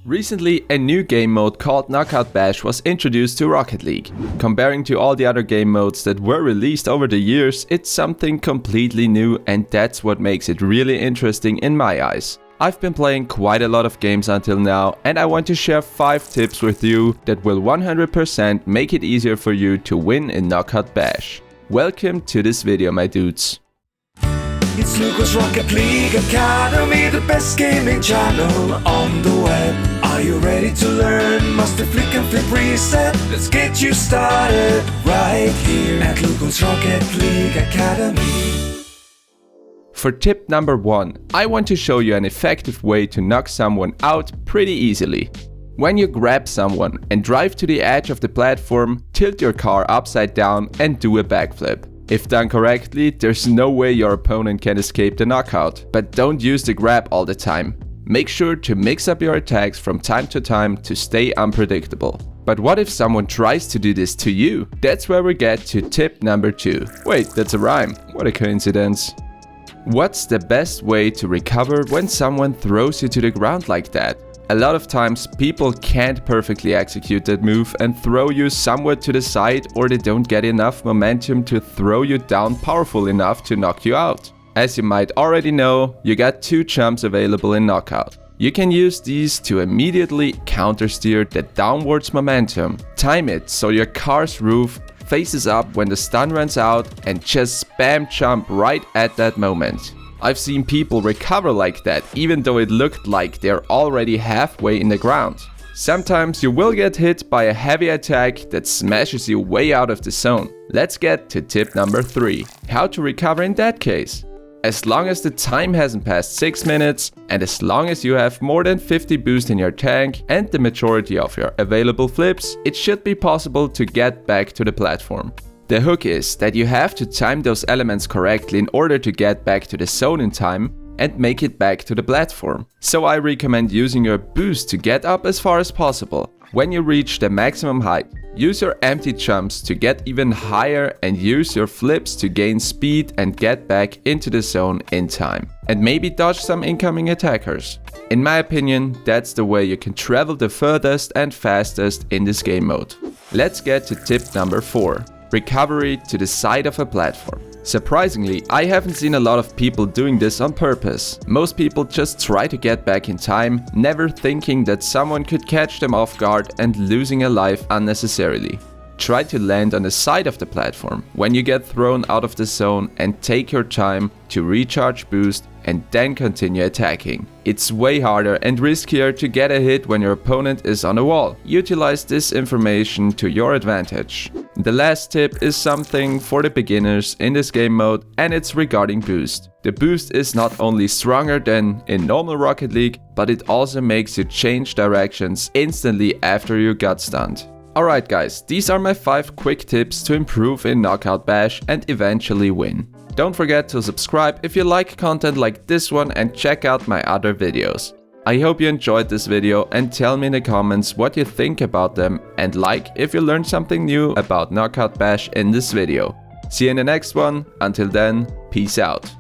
Recently, a new game mode called Knockout Bash was introduced to Rocket League. Comparing to all the other game modes that were released over the years, it's something completely new, and that's what makes it really interesting in my eyes. I've been playing quite a lot of games until now, and I want to share 5 tips with you that will 100% make it easier for you to win in Knockout Bash. Welcome to this video, my dudes. It's Lukult's Rocket League Academy, the best gaming channel on the web. Are you ready to learn? Master Flick and Flip Reset. Let's get you started right here at Lukult's Rocket League Academy. For tip number 1, I want to show you an effective way to knock someone out pretty easily. When you grab someone and drive to the edge of the platform, tilt your car upside down and do a backflip. If done correctly, there's no way your opponent can escape the knockout, but don't use the grab all the time. Make sure to mix up your attacks from time to time to stay unpredictable. But what if someone tries to do this to you? That's where we get to tip number 2. Wait, that's a rhyme. What a coincidence. What's the best way to recover when someone throws you to the ground like that? A lot of times people can't perfectly execute that move and throw you somewhat to the side, or they don't get enough momentum to throw you down powerful enough to knock you out. As you might already know, you got 2 jumps available in Knockout. You can use these to immediately countersteer the downwards momentum. Time it so your car's roof faces up when the stun runs out and just spam jump right at that moment. I've seen people recover like that, even though it looked like they're already halfway in the ground. Sometimes you will get hit by a heavy attack that smashes you way out of the zone. Let's get to tip number 3, how to recover in that case. As long as the time hasn't passed 6 minutes, and as long as you have more than 50 boost in your tank and the majority of your available flips, it should be possible to get back to the platform. The hook is that you have to time those elements correctly in order to get back to the zone in time and make it back to the platform. So I recommend using your boost to get up as far as possible. When you reach the maximum height, use your empty jumps to get even higher and use your flips to gain speed and get back into the zone in time. And maybe dodge some incoming attackers. In my opinion, that's the way you can travel the furthest and fastest in this game mode. Let's get to tip number 4. Recovery to the side of a platform. Surprisingly, I haven't seen a lot of people doing this on purpose. Most people just try to get back in time, never thinking that someone could catch them off guard and losing a life unnecessarily. Try to land on the side of the platform when you get thrown out of the zone and take your time to recharge boost and then continue attacking. It's way harder and riskier to get a hit when your opponent is on a wall. Utilize this information to your advantage. The last tip is something for the beginners in this game mode, and it's regarding boost. The boost is not only stronger than in normal Rocket League, but it also makes you change directions instantly after you got stunned. Alright guys, these are my 5 quick tips to improve in Knockout Bash and eventually win. Don't forget to subscribe if you like content like this one and check out my other videos. I hope you enjoyed this video and tell me in the comments what you think about them, and like if you learned something new about Knockout Bash in this video. See you in the next one. Until then, peace out.